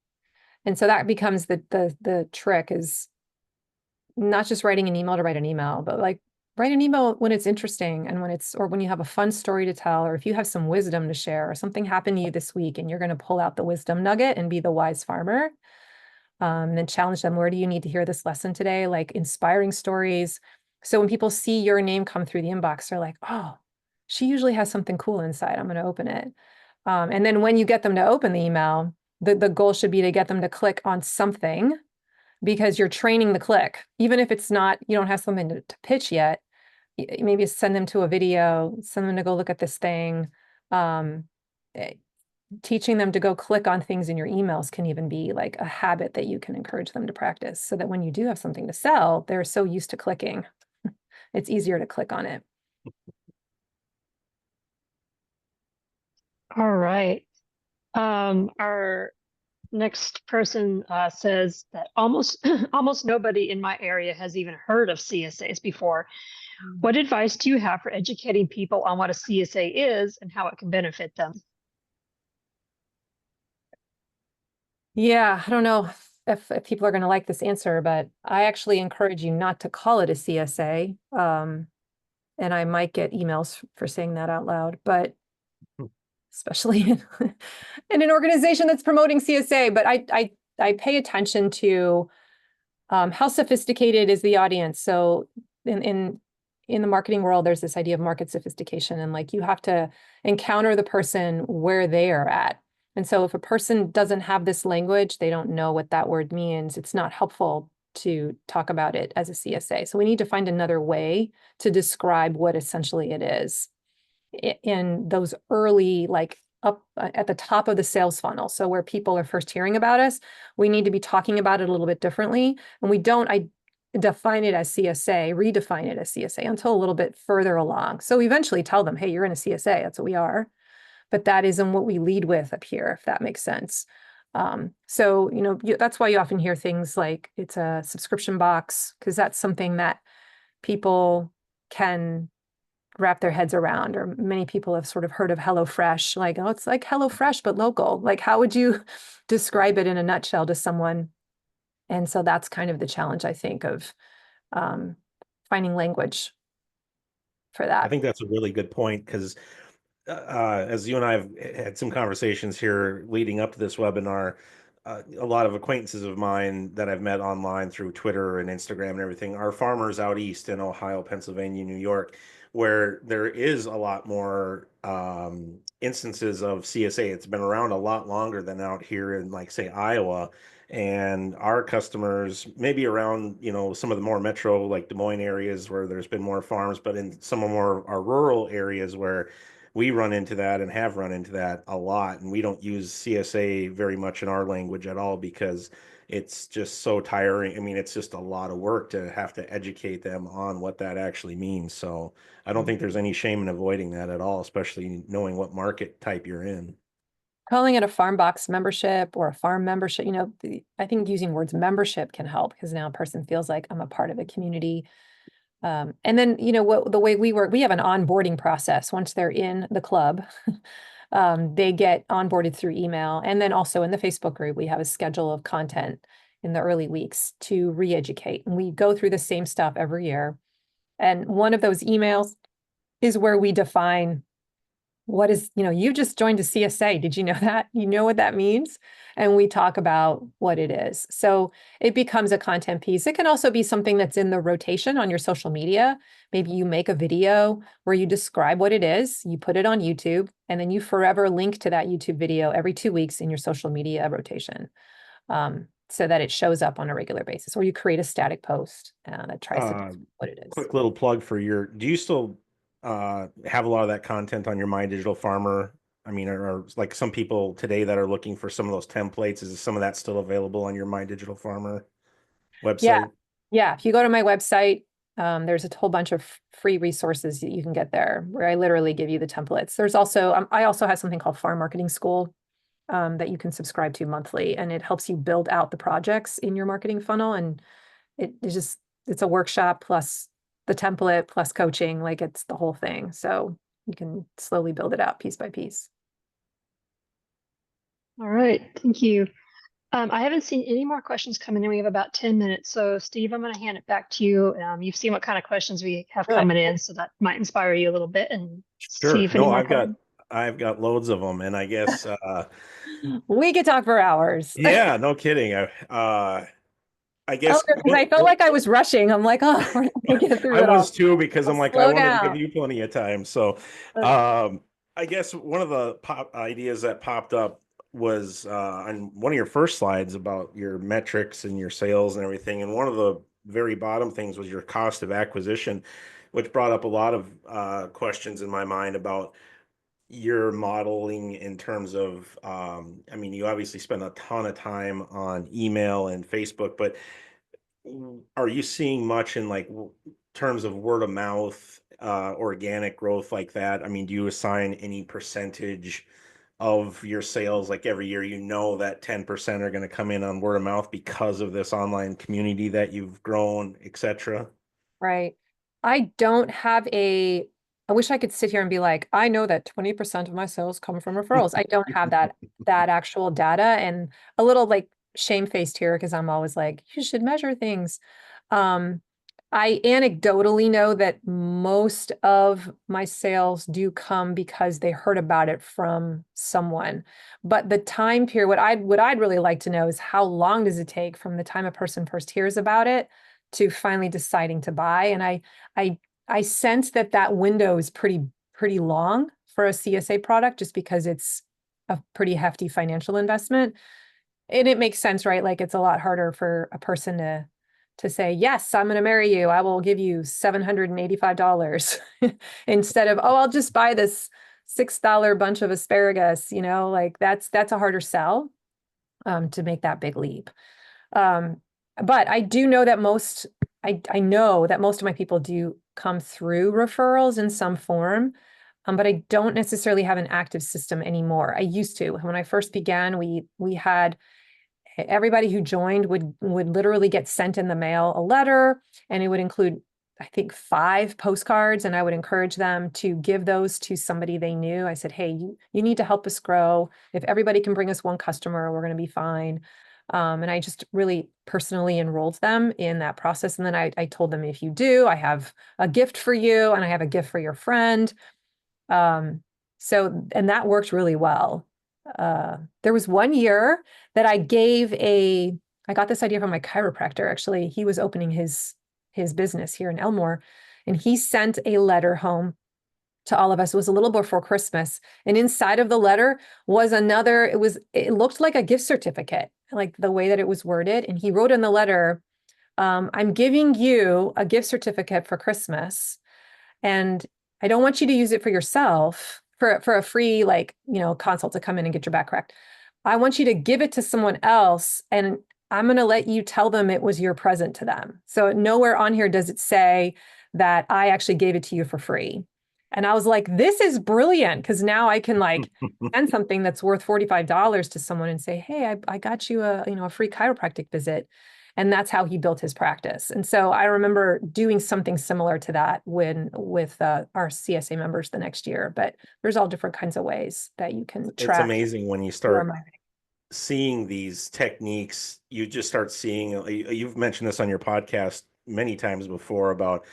And so that becomes the trick, is not just writing an email to write an email, but like write an email when it's interesting, and when you have a fun story to tell, or if you have some wisdom to share, or something happened to you this week and you're going to pull out the wisdom nugget and be the wise farmer. And then challenge them, where do you need to hear this lesson today? Like inspiring stories. So when people see your name come through the inbox, they're like, oh, she usually has something cool inside. I'm going to open it. And then when you get them to open the email, the goal should be to get them to click on something, because you're training the click. Even if it's not, you don't have something to pitch yet, maybe send them to a video, send them to go look at this thing. Teaching them to go click on things in your emails can even be like a habit that you can encourage them to practice, so that when you do have something to sell, they're so used to clicking. It's easier to click on it. All right. Our next person says that almost nobody in my area has even heard of CSAs before. What advice do you have for educating people on what a CSA is and how it can benefit them? Yeah, I don't know if people are going to like this answer, but I actually encourage you not to call it a CSA. And I might get emails for saying that out loud, but especially in an organization that's promoting CSA. But I pay attention to how sophisticated is the audience. So in the marketing world, there's this idea of market sophistication, and like you have to encounter the person where they are at. And so if a person doesn't have this language, they don't know what that word means, it's not helpful to talk about it as a CSA. So we need to find another way to describe what essentially it is in those early, like up at the top of the sales funnel. So where people are first hearing about us, we need to be talking about it a little bit differently. And I define it as CSA, redefine it as CSA until a little bit further along. So eventually tell them, hey, you're in a CSA, that's what we are. But that isn't what we lead with up here, if that makes sense. So, that's why you often hear things like it's a subscription box, because that's something that people can wrap their heads around, or many people have sort of heard of HelloFresh, like, oh, it's like HelloFresh, but local. Like, how would you describe it in a nutshell to someone? And so that's kind of the challenge, I think, of finding language for that. I think that's a really good point, because as you and I have had some conversations here leading up to this webinar, a lot of acquaintances of mine that I've met online through Twitter and Instagram and everything are farmers out east in Ohio, Pennsylvania, New York, where there is a lot more instances of CSA. It's been around a lot longer than out here in, like, say, Iowa. And our customers, maybe around, some of the more metro, like Des Moines areas where there's been more farms, but in some of more our rural areas where we run into that and have run into that a lot. And we don't use CSA very much in our language at all, because it's just so tiring. I mean, it's just a lot of work to have to educate them on what that actually means. So I don't think there's any shame in avoiding that at all, especially knowing what market type you're in. Calling it a farm box membership or a farm membership, I think using words membership can help, because now a person feels like I'm a part of a community. And then, the way we work, we have an onboarding process. Once they're in the club, they get onboarded through email. And then also in the Facebook group, we have a schedule of content in the early weeks to re-educate. And we go through the same stuff every year. And one of those emails is where we define you just joined a CSA. Did you know that? You know what that means? And we talk about what it is. So it becomes a content piece. It can also be something that's in the rotation on your social media. Maybe you make a video where you describe what it is, you put it on YouTube, and then you forever link to that YouTube video every 2 weeks in your social media rotation, so that it shows up on a regular basis. Or you create a static post that tries to describe what it is. Quick little plug for do you still have a lot of that content on your My Digital Farmer? I mean, or like some people today that are looking for some of those templates, is some of that still available on your My Digital Farmer Yeah. website? Yeah. If you go to my website, there's a whole bunch of free resources that you can get there where I literally give you the templates. There's also, I also have something called Farm Marketing School that you can subscribe to monthly, and it helps you build out the projects in your marketing funnel. And it's a workshop plus the template plus coaching, like it's the whole thing. So you can slowly build it out piece by piece. All right, thank you. I haven't seen any more questions coming in. We have about 10 minutes. So Steve, I'm going to hand it back to you. You've seen what kind of questions we have Good. coming in, so that might inspire you a little bit and see Sure. if any No, more come. I've got loads of them, and I guess We could talk for hours. yeah, no kidding. I Oh, guess because I felt like I was rushing. I'm like, oh, we're not gonna get I through it was all. too, because I'm Let's like, I slow wanted to give down. you plenty of time. So Uh, I guess one of the pop ideas that popped up was on one of your first slides about your metrics and your sales and everything. And one of the very bottom things was your cost of acquisition, which brought up a lot of questions in my mind about your modeling in terms of, I mean, you obviously spend a ton of time on email and Facebook, but are you seeing much in like terms of word of mouth, organic growth like that? I mean, do you assign any percentage of your sales like every year, that 10% are going to come in on word of mouth because of this online community that you've grown, etc.? right. I wish I could sit here and be like, I know that 20% of my sales come from referrals. I don't have that actual data, and a little like shamefaced here because I'm always like, you should measure things. Um, I anecdotally know that most of my sales do come because they heard about it from someone. But the time period, what I'd really like to know is how long does it take from the time a person first hears about it to finally deciding to buy? And I I sense that window is pretty long for a CSA product just because it's a pretty hefty financial investment. And it makes sense, right? Like it's a lot harder for a person to say, yes, I'm going to marry you. I will give you $785 instead of, oh, I'll just buy this $6 bunch of asparagus, like that's a harder sell to make that big leap. Um, but I do know that I know that most of my people do come through referrals in some form. But I don't necessarily have an active system anymore. I used to. When I first began, we had everybody who joined would literally get sent in the mail a letter, and it would include, I think, 5 postcards, and I would encourage them to give those to somebody they knew. I said, hey, you need to help us grow. If everybody can bring us one customer, we're going to be fine. And I just really personally enrolled them in that process. And then I told them, if you do, I have a gift for you, and I have a gift for your friend. And that worked really well. There was one year that I got this idea from my chiropractor. Actually, he was opening his business here in Elmore, and he sent a letter home to all of us. It was a little before Christmas, and inside of the letter was it looked like a gift certificate, like the way that it was worded. And he wrote in the letter, I'm giving you a gift certificate for Christmas, and I don't want you to use it for yourself for a free, like, consult to come in and get your back cracked. I want you to give it to someone else, and I'm going to let you tell them it was your present to them. So nowhere on here does it say that I actually gave it to you for free. And I was like, this is brilliant, because now I can like send something that's worth $45 to someone and say, hey, I got you a free chiropractic visit. And that's how he built his practice. And so I remember doing something similar to that with our CSA members the next year. But there's all different kinds of ways that you can It's track amazing when you your start marketing. seeing these techniques. You just start seeing, you've mentioned this on your podcast many times before about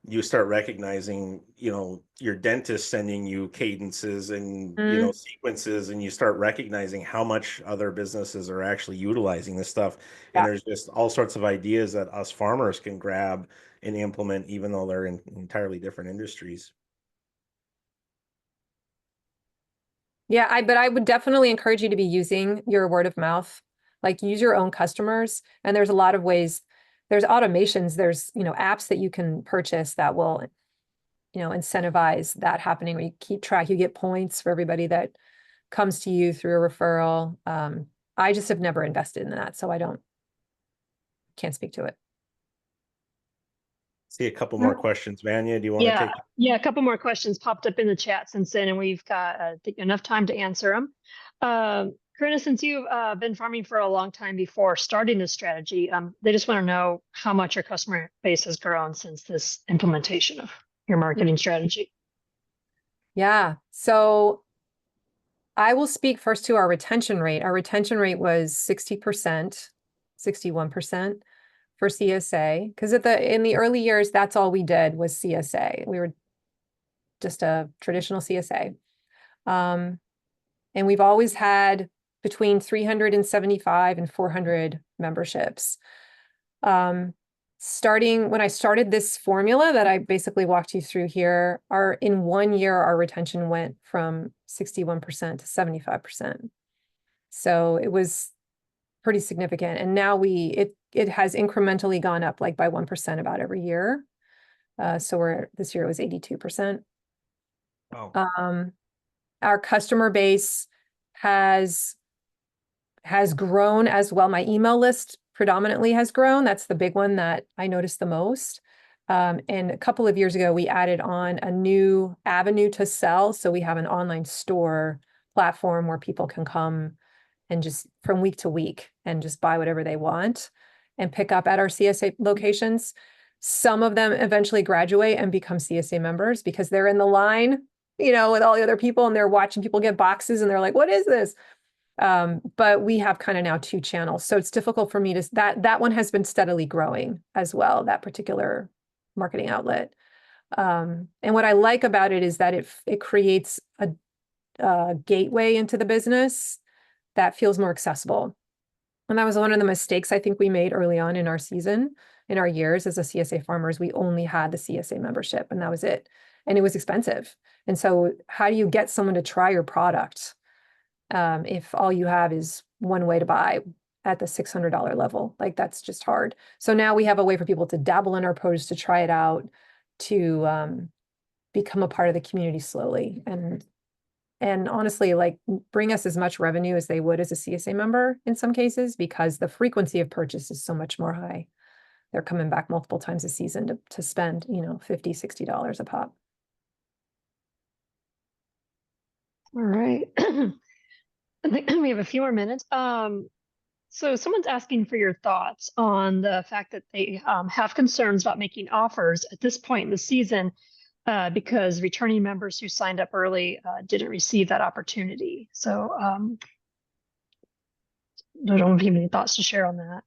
you start recognizing, your dentist sending you cadences and, Mm, sequences, and you start recognizing how much other businesses are actually utilizing this stuff. And yeah. there's just all sorts of ideas that us farmers can grab and implement, even though they're in entirely different industries. Yeah, but I would definitely encourage you to be using your word of mouth, like use your own customers. And there's a lot of ways, there's automations, there's, apps that you can purchase that will, incentivize that happening where you keep track, you get points for everybody that comes to you through a referral. I just have never invested in that, so can't speak to it. See a couple more questions. Vanya, do you want to Yeah, take? yeah, a couple more questions popped up in the chat since then, and we've got I think enough time to answer them. Corinna, since you've been farming for a long time before starting this strategy, they just want to know how much your customer base has grown since this implementation of your marketing strategy. Yeah. So I will speak first to our retention rate. Our retention rate was 60%, 61% for CSA. Because in the early years, that's all we did was CSA. We were just a traditional CSA. And we've always had between 375 and 400 memberships. Starting when I started this formula that I basically walked you through here, in 1 year, our retention went from 61% to 75%. So it was pretty significant. And now it has incrementally gone up like by 1% about every year. So this year it was 82%. Oh. Our customer base has grown as well. My email list predominantly has grown. That's the big one that I noticed the most. And a couple of years ago, we added on a new avenue to sell. So we have an online store platform where people can come and just from week to week and just buy whatever they want and pick up at our CSA locations. Some of them eventually graduate and become CSA members because they're in the line, with all the other people, and they're watching people get boxes and they're like, what is this? But we have kind of now 2 channels. So it's difficult for me that one has been steadily growing as well, that particular marketing outlet. And what I like about it is that it creates a gateway into the business that feels more accessible. And that was one of the mistakes I think we made early on in our season, in our years as a CSA farmers. We only had the CSA membership and that was it. And it was expensive. And so how do you get someone to try your product if all you have is one way to buy at the $600 level? Like that's just hard. So now we have a way for people to dabble in our produce, to try it out, to become a part of the community slowly. And honestly, like bring us as much revenue as they would as a CSA member in some cases, because the frequency of purchase is so much more high. They're coming back multiple times a season to spend, $50, $60 a pop. All right. I think we have a few more minutes. So someone's asking for your thoughts on the fact that they have concerns about making offers at this point in the season because returning members who signed up early didn't receive that opportunity. So I don't know if you have any thoughts to share on that.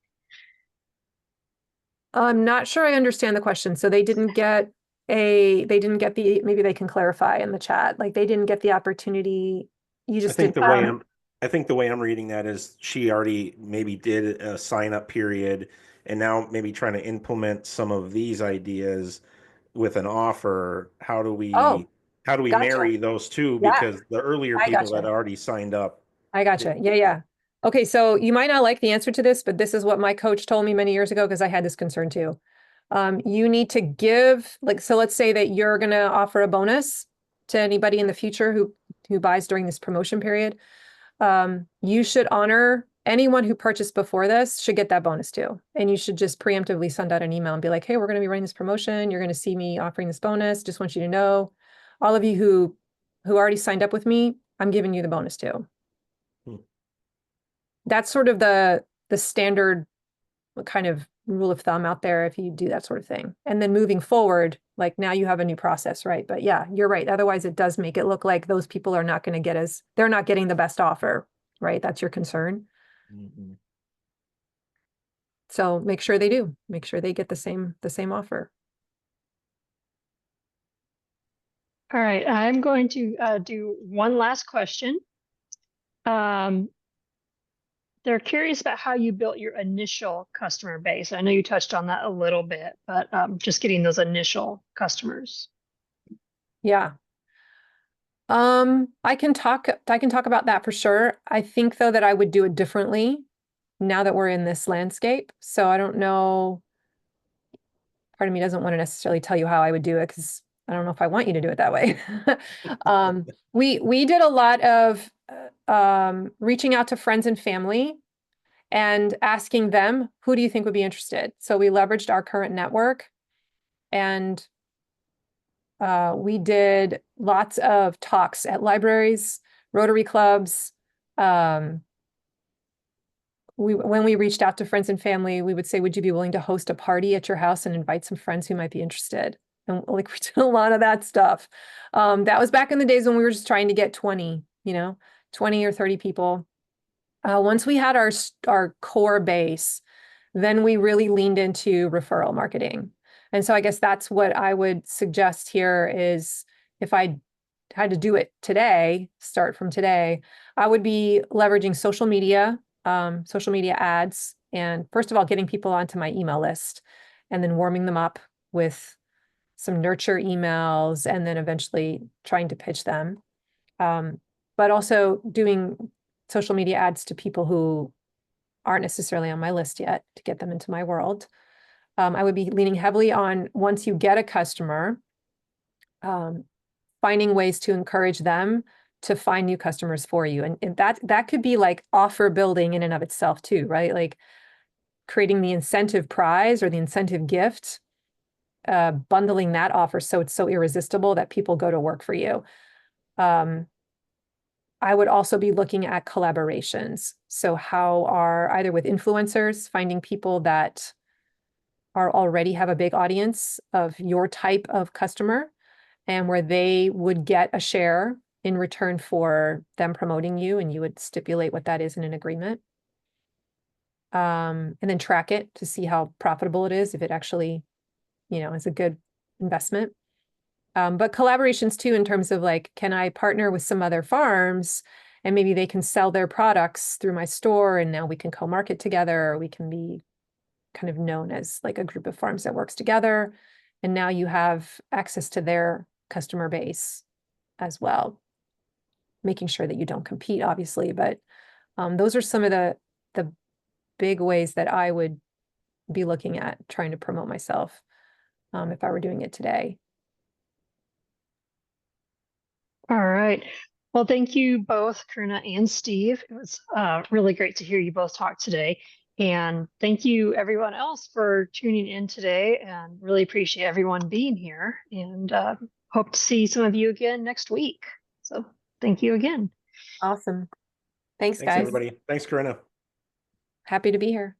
I'm not sure I understand the question. So they didn't get maybe they can clarify in the chat. Like they didn't get the opportunity. You just didn't have. I think the way I'm reading that is she already maybe did a sign up period and now maybe trying to implement some of these ideas with an offer. Oh, How do we gotcha. marry those two? Yeah, Because the earlier I people that gotcha. already signed up. I gotcha. Yeah, yeah. Okay, so you might not like the answer to this, but this is what my coach told me many years ago because I had this concern too. You need to give, so let's say that you're going to offer a bonus to anybody in the future who buys during this promotion period. You should honor anyone who purchased before this should get that bonus too. And you should just preemptively send out an email and be like, hey, we're going to be running this promotion. You're going to see me offering this bonus. Just want you to know, all of you who already signed up with me, I'm giving you the bonus too. That's sort of the standard kind of rule of thumb out there if you do that sort of thing. And then moving forward, like now you have a new process, right? But yeah, you're right. Otherwise it does make it look like those people are not going to they're not getting the best offer, right? That's your concern. Mm-hmm. So make sure they do. Make sure they get the same offer. All right, I'm going to do one last question. They're curious about how you built your initial customer base. I know you touched on that a little bit, but just getting those initial customers. Yeah. I can talk about that for sure. I think though that I would do it differently now that we're in this landscape. So I don't know. Part of me doesn't want to necessarily tell you how I would do it because I don't know if I want you to do it that way. We did a lot of reaching out to friends and family and asking them, who do you think would be interested? So we leveraged our current network and we did lots of talks at libraries, Rotary clubs. When we reached out to friends and family, we would say, would you be willing to host a party at your house and invite some friends who might be interested? And like we did a lot of that stuff. That was back in the days when we were just trying to get 20 or 30 people. Once we had our core base, then we really leaned into referral marketing. And so I guess that's what I would suggest here is if I had to do it today, start from today, I would be leveraging social media ads, and first of all, getting people onto my email list and then warming them up with some nurture emails and then eventually trying to pitch them. But also doing social media ads to people who aren't necessarily on my list yet to get them into my world. I would be leaning heavily on once you get a customer, finding ways to encourage them to find new customers for you. And that could be like offer building in and of itself too, right? Like creating the incentive prize or the incentive gift, bundling that offer so it's so irresistible that people go to work for you. I would also be looking at collaborations. So how are either with influencers, finding people that are already have a big audience of your type of customer and where they would get a share in return for them promoting you, and you would stipulate what that is in an agreement. And then track it to see how profitable it is, if it actually, is a good investment. But collaborations too, in terms of like, can I partner with some other farms and maybe they can sell their products through my store and now we can co-market together, or we can be kind of known as like a group of farms that works together. And now you have access to their customer base as well, making sure that you don't compete, obviously. But those are some of the big ways that I would be looking at trying to promote myself if I were doing it today. All right. Well, thank you both, Corinna and Steve. It was really great to hear you both talk today. And thank you, everyone else, for tuning in today. And really appreciate everyone being here. And hope to see some of you again next week. So thank you again. Awesome. Thanks, Thanks, guys. everybody. Thanks, Corinna. Happy to be here.